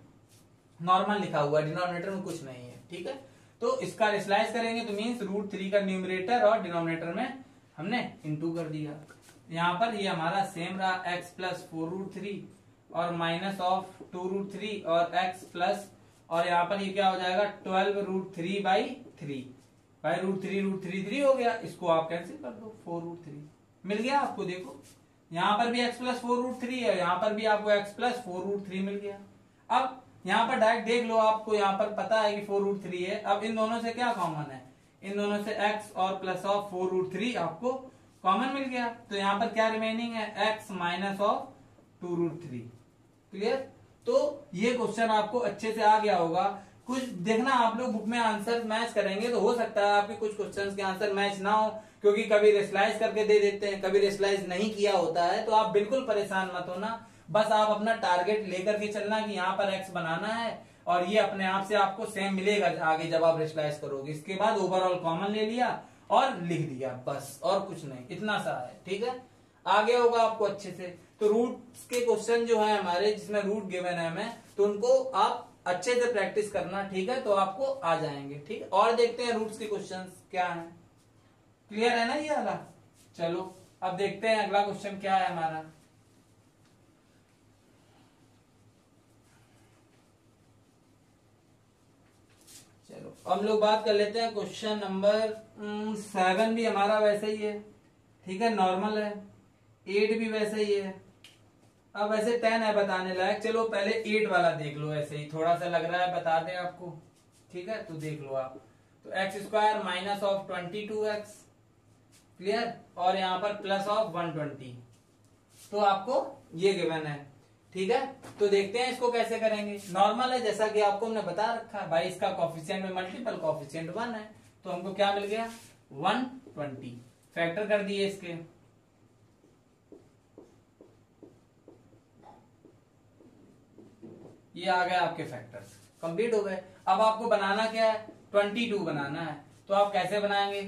नॉर्मल लिखा हुआ है, डिनोमिनेटर में कुछ नहीं है। ठीक है, तो इसका रेशनलाइज करेंगे तो मीन्स √3 का न्यूमरेटर और डिनोमिनेटर में हमने इंटू कर दिया। यहाँ पर ये हमारा सेम रहा x प्लस 4√3 और माइनस ऑफ 2√3 और x प्लस, और यहाँ पर ये क्या हो जाएगा 12√3/3 √3 हो गया, इसको आप कैंसिल कर दो, 4√3 मिल गया आपको। देखो यहाँ पर भी x प्लस 4√3 है, यहाँ पर भी आपको x प्लस 4√3 मिल गया। अब यहाँ पर डायरेक्ट देख लो, आपको यहाँ पर पता है कि 4√3 है। अब इन दोनों से क्या कॉमन है, इन दोनों से x और प्लस ऑफ 4√3 आपको कॉमन मिल गया, तो यहाँ पर क्या रिमेनिंग है x माइनस ऑफ 2√3। क्लियर, तो ये क्वेश्चन आपको अच्छे से आ गया होगा। कुछ देखना, आप लोग बुक में आंसर मैच करेंगे तो हो सकता है आपके कुछ क्वेश्चंस के आंसर मैच ना हो, क्योंकि कभी रेशनलाइज करके दे देते हैं, कभी रेशनलाइज नहीं किया होता है। तो आप बिल्कुल परेशान मत होना, बस आप अपना टारगेट लेकर के चलना कि यहाँ पर x बनाना है और ये अपने आप से आपको सेम मिलेगा आगे जब आप रेशनलाइज करोगे। इसके बाद ओवरऑल कॉमन ले लिया और लिख दिया, बस और कुछ नहीं, इतना सा है। ठीक है, आ गया होगा आपको अच्छे से। तो रूट्स के क्वेश्चन जो है हमारे, जिसमें रूट गिवन है हमें, तो उनको आप अच्छे से प्रैक्टिस करना। ठीक है, तो आपको आ जाएंगे। ठीक है, और देखते हैं रूट्स के क्वेश्चंस क्या हैं। क्लियर है ना ये वाला? चलो अब देखते हैं अगला क्वेश्चन क्या है हमारा। चलो हम लोग बात कर लेते हैं क्वेश्चन नंबर 7 भी हमारा वैसे ही है। ठीक है, नॉर्मल है। 8 भी वैसे ही है। अब वैसे 10 है बताने लायक, चलो पहले 8 वाला देख लो, ऐसे ही थोड़ा सा लग रहा है बता दें आपको। ठीक है, तो देख लो आप, तो x² minus of 22x, clear, और यहाँ पर प्लस ऑफ 120, तो आपको ये गिवन है। ठीक है, तो देखते हैं इसको कैसे करेंगे। नॉर्मल है जैसा कि आपको हमने बता रखा है भाई, इसका कॉफिशिएंट में मल्टीपल कॉफिशिएंट 1 है, तो हमको क्या मिल गया 120। फैक्टर कर दिए इसके, ये आ गए आपके फैक्टर्स, कंप्लीट हो गए। अब आपको बनाना क्या है, 22 बनाना है, तो आप कैसे बनाएंगे,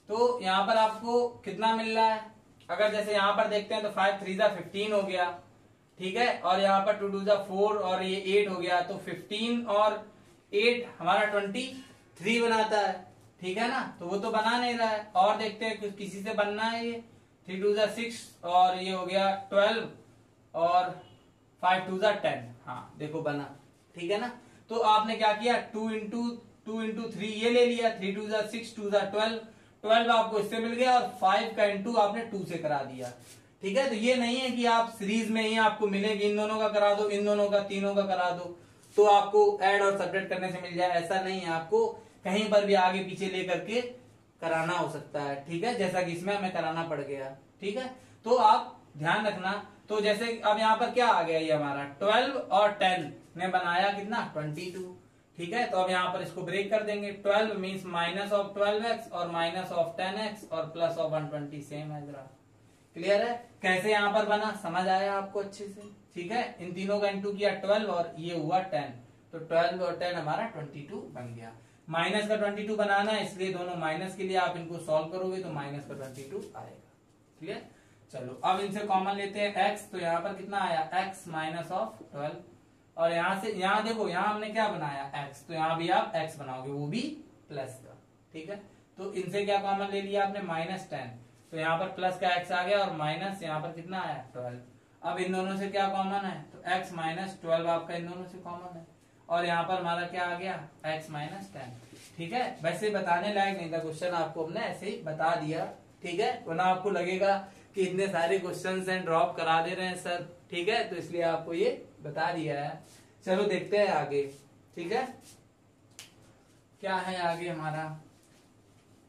तो यहां पर आपको कितना मिल रहा है, अगर जैसे यहां पर देखते हैं तो 5 3 15 हो गया। ठीक है, और यहाँ पर 2 2 4 और ये 8 हो गया, तो 15 और 8 हमारा 23 बनाता है। ठीक है ना, तो वो तो बना नहीं रहा है, और देखते हैं किसी से बनना है। ये 3 2 6 और ये हो गया 12 और 5 2 10, हाँ देखो बना। ठीक है ना, तो आपने क्या किया 2 इंटू 3 ये ले लिया, 3 2 6 2 12 आपको इससे मिल गया, और 5 का इंटू आपने 2 से करा दिया। ठीक है, तो ये नहीं है कि आप सीरीज में ही आपको मिलेगी, इन दोनों का करा दो, इन दोनों का, तीनों का करा दो तो आपको ऐड और सब्ट्रैक्ट करने से मिल जाए, ऐसा नहीं है। आपको कहीं पर भी आगे पीछे लेकर के कराना हो सकता है। ठीक है, जैसा कि इसमें हमें कराना पड़ गया। ठीक है, तो आप ध्यान रखना। तो जैसे अब यहाँ पर क्या आ गया, ये हमारा 12 और 10 ने बनाया कितना 22। ठीक है, तो अब यहाँ पर इसको ब्रेक कर देंगे। 12 मीन्स माइनस ऑफ 12x और माइनस ऑफ 10x और प्लस ऑफ 120, सेम है जरा। क्लियर है, कैसे यहाँ पर बना, समझ आया आपको अच्छे से। ठीक है, इन तीनों का इंटू किया 12 और ये हुआ 10, तो 12 और 10 हमारा 22 बन गया। माइनस का 22 बनाना है, इसलिए दोनों माइनस के लिए आप इनको सॉल्व करोगे तो माइनस का 22 आएगा। क्लियर, चलो अब इनसे कॉमन लेते हैं x, तो यहाँ पर कितना आया x माइनस ऑफ 12, और यहां से यहाँ देखो, यहाँ हमने क्या बनाया x, तो यहाँ भी आप x बनाओगे, वो भी प्लस का। ठीक है, तो इनसे क्या कॉमन ले लिया आपने -10, तो यहाँ पर प्लस का x आ गया और माइनस यहाँ पर कितना आया 12। अब इन दोनों से क्या कॉमन है, तो x माइनस 12 आपका इन दोनों से कॉमन है, और यहाँ पर हमारा क्या आ गया x माइनस 10। ठीक है, वैसे बताने लायक नहीं था क्वेश्चन, आपको हमने ऐसे ही बता दिया। ठीक है, वरना आपको लगेगा कि इतने सारे क्वेश्चंस हैं, ड्रॉप करा दे रहे हैं सर। ठीक है, तो इसलिए आपको ये बता दिया है। चलो देखते हैं आगे। ठीक है, क्या है आगे हमारा,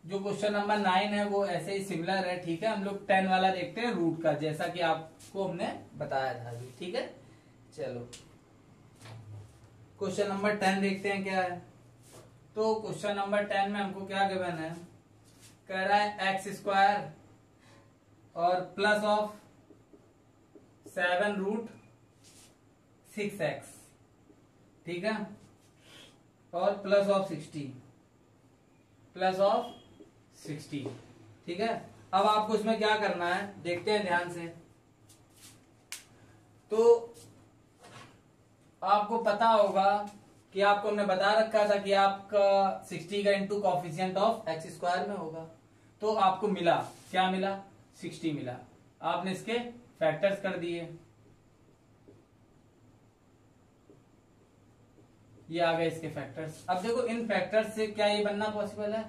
जो क्वेश्चन नंबर 9 है वो ऐसे ही सिमिलर है, ठीक है। हम लोग 10 वाला देखते हैं रूट का, जैसा कि आपको हमने बताया था अभी, ठीक है। चलो क्वेश्चन नंबर 10 देखते हैं क्या है। तो क्वेश्चन नंबर 10 में हमको क्या गिवन है, कह रहा है एक्स स्क्वायर और प्लस ऑफ 7 रूट 6x, ठीक है, और प्लस ऑफ 60, ठीक है। अब आपको इसमें क्या करना है देखते हैं ध्यान से। तो आपको पता होगा कि आपको हमने बता रखा था कि आपका 60 का into coefficient of x square में होगा। तो आपको मिला, क्या मिला, 60 मिला। आपने इसके फैक्टर्स कर दिए, ये आ गए इसके फैक्टर्स। अब देखो इन फैक्टर्स से क्या ये बनना पॉसिबल है,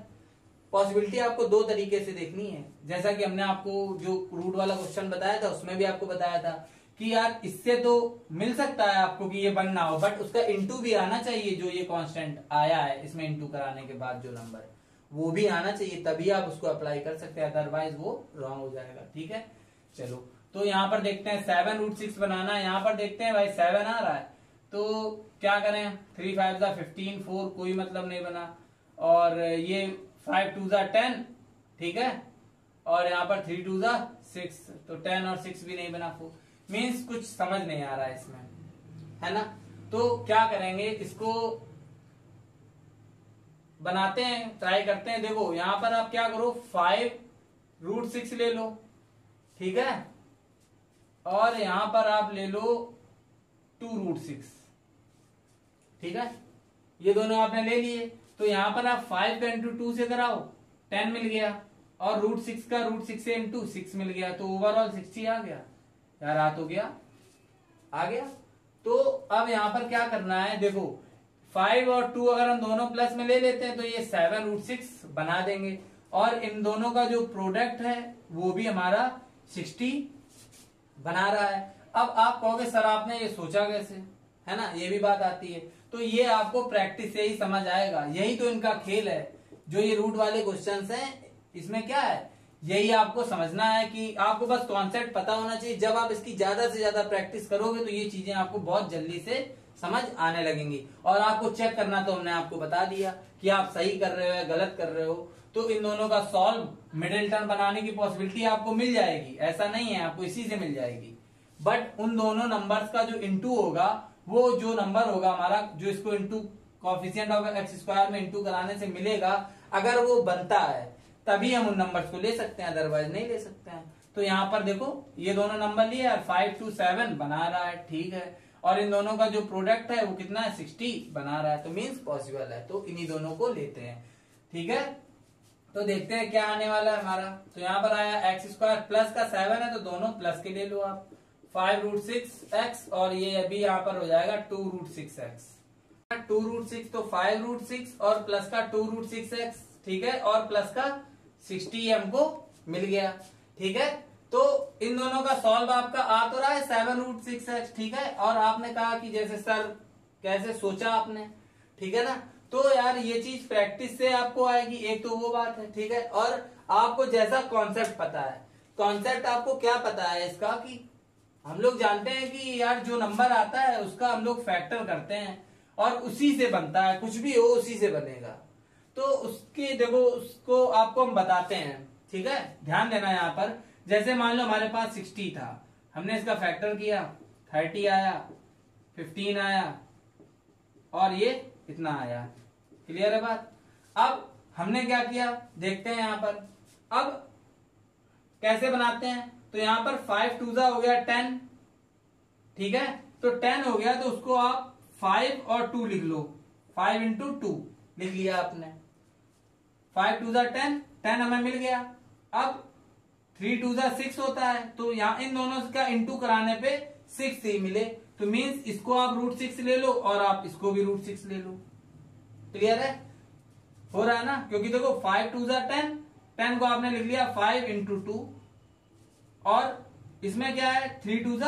पॉसिबिलिटी आपको दो तरीके से देखनी है। जैसा कि हमने आपको जो रूट वाला क्वेश्चन बताया था उसमें भी आपको बताया था कि यार इससे तो मिल सकता है आपको कि ये बनना हो, बट उसका इंटू भी आना चाहिए। जो ये कांस्टेंट आया है इसमें इंटू कराने के बाद जो नंबर वो भी आना चाहिए, तभी आप उसको अप्लाई कर सकते हैं, अदरवाइज वो रॉन्ग हो जाएगा, ठीक है। चलो तो यहाँ पर देखते हैं 7 रूट 6 बनाना है। यहाँ पर देखते हैं भाई 7 आ रहा है, तो क्या करें, 3 5 15, 4 कोई मतलब नहीं बना, और ये 5 2 10, ठीक है, और यहाँ पर 3 2 6, तो 10 और 6 भी नहीं बना, 4 मीन्स कुछ समझ नहीं आ रहा है इसमें, है ना। तो क्या करेंगे, इसको बनाते हैं, ट्राई करते हैं। देखो यहां पर आप क्या करो, 5 रूट 6 ले लो, ठीक है, और यहां पर आप ले लो 2 रूट 6, ठीक है। ये दोनों आपने ले लिए, तो यहां पर आप 5 का इंटू 2 से कराओ, 10 मिल गया, और रूट 6 का रूट 6 से इंटू 6 मिल गया, तो ओवरऑल 60 आ गया यार, आ तो गया, आ गया। तो अब यहां पर क्या करना है, देखो 5 और 2 अगर हम दोनों प्लस में ले लेते हैं तो ये 7 रूट 6 बना देंगे, और इन दोनों का जो प्रोडक्ट है वो भी हमारा 60 बना रहा है। अब आप कहोगे सर आपने ये सोचा कैसे, है ना, ये भी बात आती है। तो ये आपको प्रैक्टिस से ही समझ आएगा, यही तो इनका खेल है। जो ये रूट वाले क्वेश्चंस हैं इसमें क्या है, यही आपको समझना है कि आपको बस कॉन्सेप्ट पता होना चाहिए। जब आप इसकी ज्यादा से ज्यादा प्रैक्टिस करोगे तो ये चीजें आपको बहुत जल्दी से समझ आने लगेंगी। और आपको चेक करना तो हमने आपको बता दिया कि आप सही कर रहे हो या गलत कर रहे हो। तो इन दोनों का सॉल्व मिडिल टर्म बनाने की पॉसिबिलिटी आपको मिल जाएगी, ऐसा नहीं है, आपको इसी से मिल जाएगी। बट उन दोनों नंबर्स का जो इंटू होगा, वो जो नंबर होगा हमारा, जो इसको into coefficient of x square में इंटू कराने से मिलेगा, अगर वो बनता है तभी हम उन नंबर्स को ले सकते हैं, अदरवाइज नहीं ले सकते हैं। तो यहाँ पर देखो ये दोनों नंबर लिए, 5 2 7 बना रहा है, ठीक है, और इन दोनों का जो प्रोडक्ट है वो कितना है, 60 बना रहा है, तो मीन्स पॉसिबल है। तो इन्हीं दोनों को लेते हैं, ठीक है। तो देखते हैं क्या आने वाला है हमारा। तो यहाँ पर आया एक्स स्क्वायर प्लस का 7 है, तो दोनों प्लस के ले लो आप, 5 रूट 6 एक्स, और ये अभी यहाँ पर हो जाएगा 2 रूट 6 एक्स, 2 रूट 6, तो 5 रूट 6 और प्लस का 2 रूट 6 एक्स, ठीक है, और प्लस का 60 हमको मिल गया, ठीक है। तो इन दोनों का सॉल्व आपका आ तो रहा है 7 रूट 6 एक्स, ठीक है, और आपने कहा कि जैसे सर कैसे सोचा आपने, ठीक है ना। तो यार ये चीज प्रैक्टिस से आपको आएगी, एक तो वो बात है, ठीक है, और आपको जैसा कॉन्सेप्ट पता है, कॉन्सेप्ट आपको क्या पता है इसका, कि हम लोग जानते हैं कि यार जो नंबर आता है उसका हम लोग फैक्टर करते हैं और उसी से बनता है, कुछ भी हो उसी से बनेगा। तो उसके देखो उसको आपको हम बताते हैं, ठीक है, ध्यान देना यहाँ पर। जैसे मान लो हमारे पास 60 था, हमने इसका फैक्टर किया, 30 आया, 15 आया, और ये इतना आया, क्लियर है बात। अब हमने क्या किया देखते हैं यहाँ पर, अब कैसे बनाते हैं। तो यहाँ पर 5 2 हो गया 10, ठीक है, तो 10 हो गया, तो उसको आप 5 और 2 लिख लो, 5 इंटू 2 लिख लिया आपने, 5 2 10, 10 हमें मिल गया। अब 3 2 6 होता है, तो यहाँ इन दोनों का इंटू कराने पे 6 ही मिले, तो मीन्स इसको आप रूट 6 ले लो और आप इसको भी रूट 6 ले लो, क्लियर है, हो रहा है ना। क्योंकि देखो 5 2 10, 10 को आपने लिख लिया 5 इंटू 2, और इसमें क्या है 3 2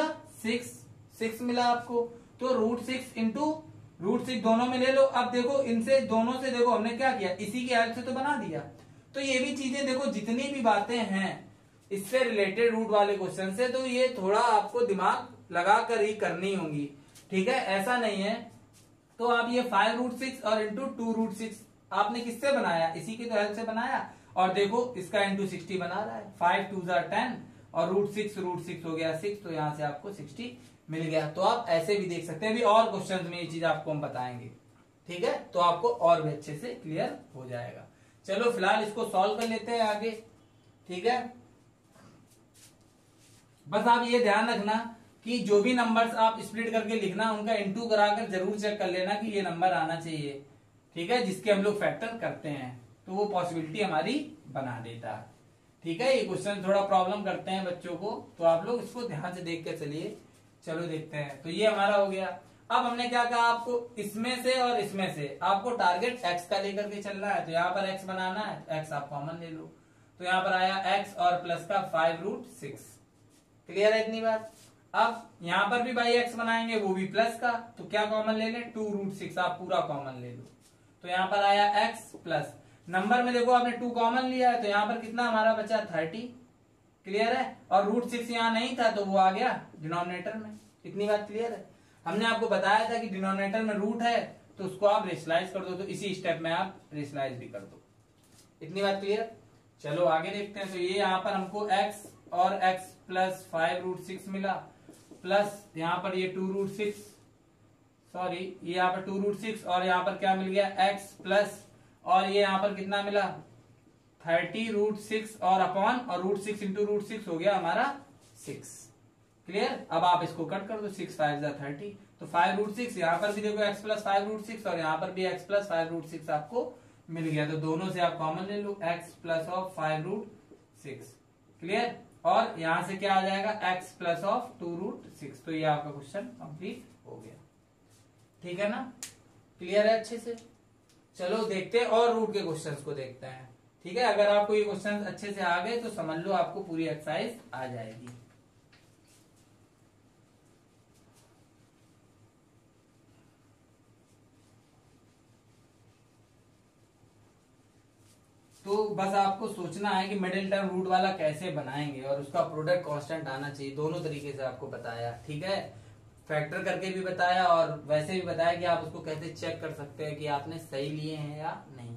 6 मिला आपको, तो रूट 6 इंटू रूट 6 दोनों में ले लो। अब देखो इनसे दोनों से देखो हमने क्या किया, इसी की हेल्प से तो बना दिया, तो ये भी चीजें देखो, जितनी भी बातें हैं इससे रिलेटेड रूट वाले क्वेश्चन से, तो ये थोड़ा आपको दिमाग लगा कर ही करनी होंगी, ठीक है, ऐसा नहीं है। तो आप ये 5√6 और इंटू 2√6 आपने किससे बनाया, इसी की तो हेल्प से बनाया, और देखो इसका इंटू 60 बना रहा है, 5 2 10 और √6 हो गया 6, तो यहां से आपको 60 मिल गया। तो आप ऐसे भी देख सकते हैं, अभी और क्वेश्चन में ये चीज आपको हम बताएंगे, ठीक है, तो आपको और भी अच्छे से क्लियर हो जाएगा। चलो फिलहाल इसको सॉल्व कर लेते हैं आगे, ठीक है। बस आप ये ध्यान रखना कि जो भी नंबर्स आप स्प्लिट करके लिखना, उनका इंटू कराकर जरूर चेक कर लेना कि ये नंबर आना चाहिए, ठीक है, जिसके हम लोग फैक्टर करते हैं, तो वो पॉसिबिलिटी हमारी बना देता है, ठीक है। ये क्वेश्चन थोड़ा प्रॉब्लम करते हैं बच्चों को, तो आप लोग इसको ध्यान से देख के चलिए। चलो देखते हैं, तो ये हमारा हो गया। अब हमने क्या कहा, आपको इसमें से और इसमें से आपको टारगेट एक्स का लेकर के चलना है, तो यहाँ पर एक्स बनाना है, तो एक्स आप कॉमन ले लो, तो यहाँ पर आया एक्स और प्लस का 5√6, क्लियर है इतनी बात। अब यहाँ पर भी भाई एक्स बनाएंगे, वो भी प्लस का, तो क्या कॉमन ले लें, 2√6 आप पूरा कॉमन ले लो, तो यहाँ पर आया एक्स प्लस, नंबर में देखो आपने 2 कॉमन लिया है, तो यहाँ पर कितना हमारा बचा 30, क्लियर है, और √6 यहाँ नहीं था तो वो आ गया डिनोमिनेटर में, इतनी बात क्लियर है। हमने आपको बताया था कि डिनोमिनेटर में रूट है तो उसको आप रेशनलाइज कर दो, तो इसी स्टेप में आप रेशनलाइज भी कर दो, इतनी बात क्लियर। चलो आगे देखते हैं, तो ये यहाँ पर हमको x और x प्लस 5√6 मिला, प्लस यहाँ पर ये 2√6, सॉरी ये यहाँ पर 2√6 और यहाँ पर क्या मिल गया x प्लस, और ये यहाँ पर कितना मिला 30√6 और अपॉन, और √6 इंटू √6 हो गया हमारा 6, क्लियर। अब आप इसको कट कर दो, 6 5 30, तो 5√6, यहाँ पर भी देखो x प्लस 5√6 और यहाँ पर भी x प्लस 5√6 आपको मिल गया, तो दोनों से आप कॉमन ले लो, x प्लस ऑफ 5√6, क्लियर, और यहां से क्या आ जाएगा x प्लस ऑफ 2√6, तो ये आपका क्वेश्चन कंप्लीट हो गया, ठीक है ना, क्लियर है अच्छे से। चलो देखते हैं और रूट के क्वेश्चंस को देखते हैं, ठीक है। अगर आपको ये क्वेश्चंस अच्छे से आ गए तो समझ लो आपको पूरी एक्सरसाइज आ जाएगी। तो बस आपको सोचना है कि मिडिल टर्म रूट वाला कैसे बनाएंगे, और उसका प्रोडक्ट कांस्टेंट आना चाहिए, दोनों तरीके से आपको बताया, ठीक है, फैक्टर करके भी बताया और वैसे भी बताया कि आप उसको कैसे चेक कर सकते हैं कि आपने सही लिए हैं या नहीं,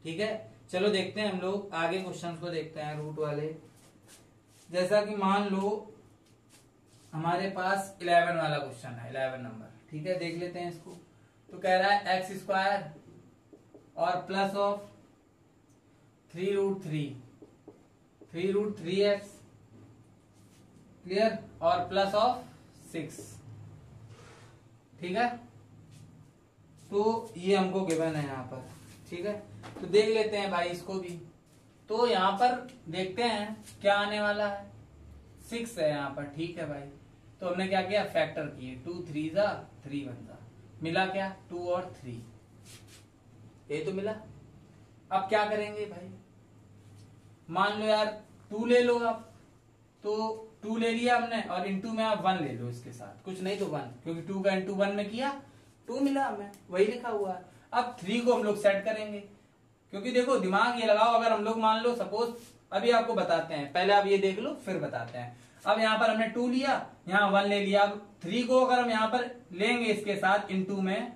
ठीक है। चलो देखते हैं हम लोग आगे क्वेश्चंस को देखते हैं रूट वाले। जैसा कि मान लो हमारे पास 11 वाला क्वेश्चन है, 11 नंबर, ठीक है, देख लेते हैं इसको। तो कह रहा है x² और प्लस ऑफ 3√3x, क्लियर, और प्लस ऑफ 6, ठीक है। तो ये हमको गिवन है यहाँ पर, ठीक है, तो देख लेते हैं भाई इसको भी। तो यहाँ पर देखते हैं क्या आने वाला है, 6 है यहाँ पर, ठीक है भाई। तो हमने क्या किया, फैक्टर किए, 2 3 3 1 मिला क्या 2 और 3, ये तो मिला। अब क्या करेंगे भाई, मान लो यार 2 ले लो आप, तो 2 ले लिया हमने और इंटू में आप 1 ले लो इसके साथ, कुछ नहीं तो 1, क्योंकि 2 का इंटू 1 में किया 2 मिला हमें, वही लिखा हुआ है। अब 3 को हम लोग सेट करेंगे, क्योंकि देखो दिमाग ये लगाओ, अगर हम लोग मान लो सपोज, अभी आपको बताते हैं, पहले आप ये देख लो फिर बताते हैं। अब यहाँ पर हमने 2 लिया, यहाँ 1 ले लिया, अब 3 को अगर हम यहाँ पर लेंगे इसके साथ इंटू में,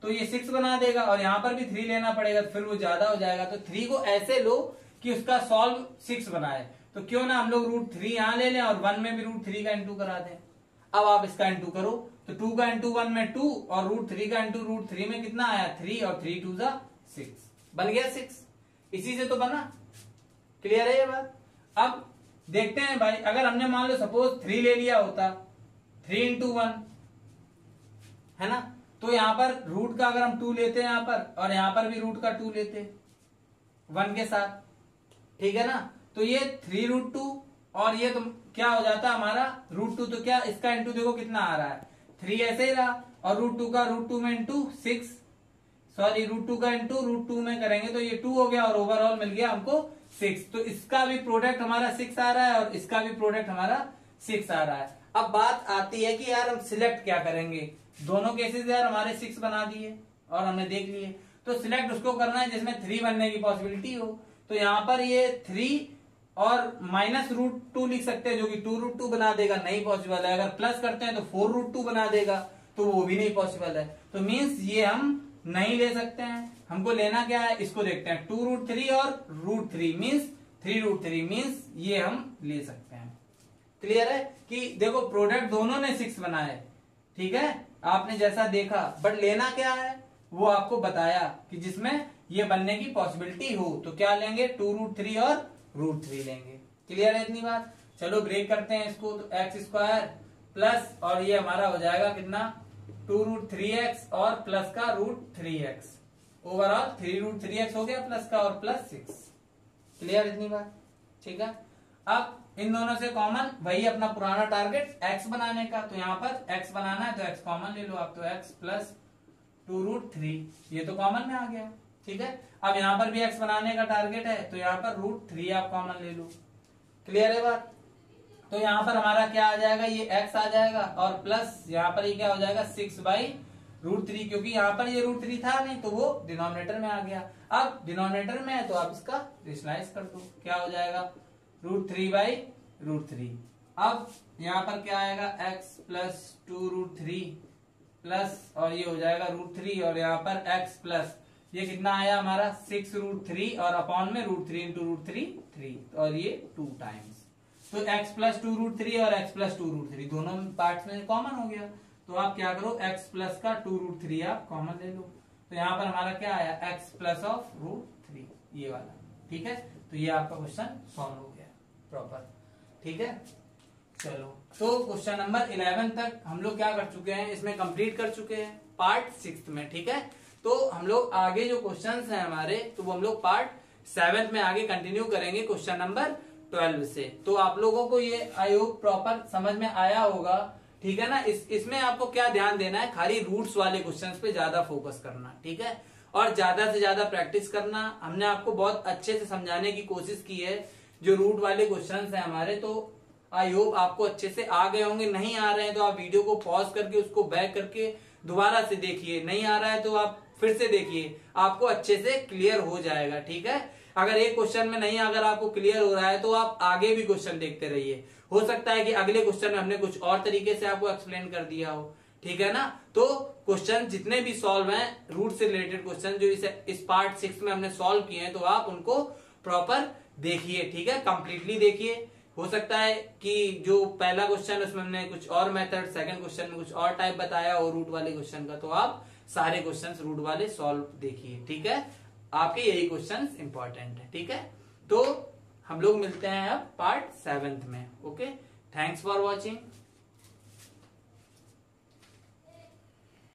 तो ये 6 बना देगा, और यहाँ पर भी 3 लेना पड़ेगा, फिर वो ज्यादा हो जाएगा। तो 3 को ऐसे लो कि उसका सॉल्व 6 बनाए, तो क्यों ना हम लोग √3 यहाँ ले लें और 1 में भी √3 का इंटू करा दें। अब आप इसका इंटू करो, तो 2 का इंटू 1 में 2 और √3 का इंटू √3 में कितना आया 3, और 3 2 6, बन गया 6, इसी से तो बना, क्लियर है ये बात। अब देखते हैं भाई, अगर हमने मान लो सपोज 3 ले लिया होता, 3 इंटू 1 है ना, तो यहां पर रूट का अगर हम 2 लेते हैं यहां पर, और यहां पर भी रूट का 2 लेते 1 के साथ, ठीक है ना, तो ये 3√2 और ये तो क्या हो जाता हमारा √2, तो क्या इसका इंटू देखो कितना आ रहा है 3, ऐसे ही रहा, और √2 का √2 में इंटू 6, सॉरी √2 का इंटू √2 में करेंगे तो ये 2 हो गया, और ओवरऑल मिल गया हमको 6। तो इसका भी प्रोडक्ट हमारा 6 आ रहा है और इसका भी प्रोडक्ट हमारा 6 आ रहा है। अब बात आती है कि यार हम सिलेक्ट क्या करेंगे, दोनों केसेस यार हमारे 6 बना दिए और हमने देख लिए, तो सिलेक्ट उसको करना है जिसमें 3 बनने की पॉसिबिलिटी हो। तो तो यहाँ पर ये 3 और -√2 लिख सकते हैं, जो कि 2√2 बना देगा, नहीं पॉसिबल है। अगर प्लस करते हैं तो 4√2 बना देगा, तो वो भी नहीं पॉसिबल है। तो मीन्स ये हम नहीं ले सकते हैं। हमको लेना क्या है, इसको देखते हैं, 2√3 और √3 मीन्स 3√3 मीन्स ये हम ले सकते हैं। क्लियर है कि देखो प्रोडक्ट दोनों ने 6 बनाए, ठीक है, आपने जैसा देखा, बट लेना क्या है वो आपको बताया कि जिसमें ये बनने की पॉसिबिलिटी हो, तो क्या लेंगे, 2√3 और √3 लेंगे। क्लियर है इतनी बात। चलो ब्रेक करते हैं इसको, तो x² प्लस और ये हमारा हो जाएगा कितना, 2√3x और प्लस का √3x, ओवरऑल 3√3x हो गया प्लस का और प्लस 6। क्लियर इतनी बात, ठीक है। अब इन दोनों से कॉमन वही अपना पुराना टारगेट x बनाने का, तो यहाँ पर x बनाना है तो x कॉमन ले लो आप, तो x प्लस 2√3 ये तो कॉमन में आ गया, ठीक है। अब यहाँ पर भी x बनाने का टारगेट है, तो यहाँ पर √3 आप कॉमन ले लो। क्लियर है बात। तो यहाँ पर हमारा क्या आ जाएगा, ये x आ जाएगा और प्लस यहाँ पर ये क्या हो जाएगा, 6/√3, क्योंकि यहाँ पर ये √3 था नहीं, तो वो डिनोमिनेटर में आ गया। अब डिनोमिनेटर में है तो आप इसका रेशनलाइज कर दो, क्या हो जाएगा, √3/√3। अब यहाँ पर क्या आएगा, x प्लस 2√3 प्लस और ये हो जाएगा √3 और यहाँ पर x प्लस ये कितना आया हमारा 6√3 और अपॉन में √3 इंटू √3 3 और ये 2 टाइम्स। तो x प्लस 2√3 और x प्लस 2√3 दोनों पार्ट्स में कॉमन हो गया, तो आप क्या करो, x प्लस का 2√3 आप कॉमन ले लो। तो यहाँ पर हमारा क्या आया, x प्लस ऑफ √3 ये वाला, ठीक है। तो ये आपका क्वेश्चन सॉल्व हो गया प्रॉपर, ठीक है। चलो तो क्वेश्चन नंबर 11 तक हम लोग क्या कर चुके हैं, इसमें कंप्लीट कर चुके हैं पार्ट 6 में, ठीक है। तो हम लोग आगे जो क्वेश्चंस हैं हमारे, तो वो हम लोग पार्ट 7 में आगे कंटिन्यू करेंगे क्वेश्चन नंबर 12 से। तो आप लोगों को ये आई होप प्रॉपर समझ में आया होगा, ठीक है ना। इसमें आपको क्या ध्यान देना है, खाली रूट्स वाले क्वेश्चंस पे ज्यादा फोकस करना, ठीक है, और ज्यादा से ज्यादा प्रैक्टिस करना। हमने आपको बहुत अच्छे से समझाने की कोशिश की है जो रूट वाले क्वेश्चंस हैं हमारे, तो आई होप आपको अच्छे से आ गए होंगे। नहीं आ रहे हैं तो आप वीडियो को पॉज करके उसको बैक करके दोबारा से देखिए, नहीं आ रहा है तो आप फिर से देखिए, आपको अच्छे से क्लियर हो जाएगा, ठीक है। अगर एक क्वेश्चन में नहीं अगर आपको क्लियर हो रहा है तो आप आगे भी क्वेश्चन देखते रहिए, हो सकता है कि अगले क्वेश्चन में हमने कुछ और तरीके से आपको एक्सप्लेन कर दिया हो, ठीक है ना। तो क्वेश्चन जितने भी सॉल्व हैं रूट से रिलेटेड क्वेश्चन जो इस पार्ट 6 में हमने सॉल्व किए हैं, तो आप उनको प्रॉपर देखिए, ठीक है, कंप्लीटली देखिए। हो सकता है कि जो पहला क्वेश्चन उसमें हमने कुछ और मेथड, सेकंड क्वेश्चन में कुछ और टाइप बताया और रूट वाले क्वेश्चन का, तो आप सारे क्वेश्चंस रूट वाले सॉल्व देखिए, ठीक है। आपके यही क्वेश्चंस इंपॉर्टेंट है, ठीक है। तो हम लोग मिलते हैं अब पार्ट 7 में। Okay, thanks for watching.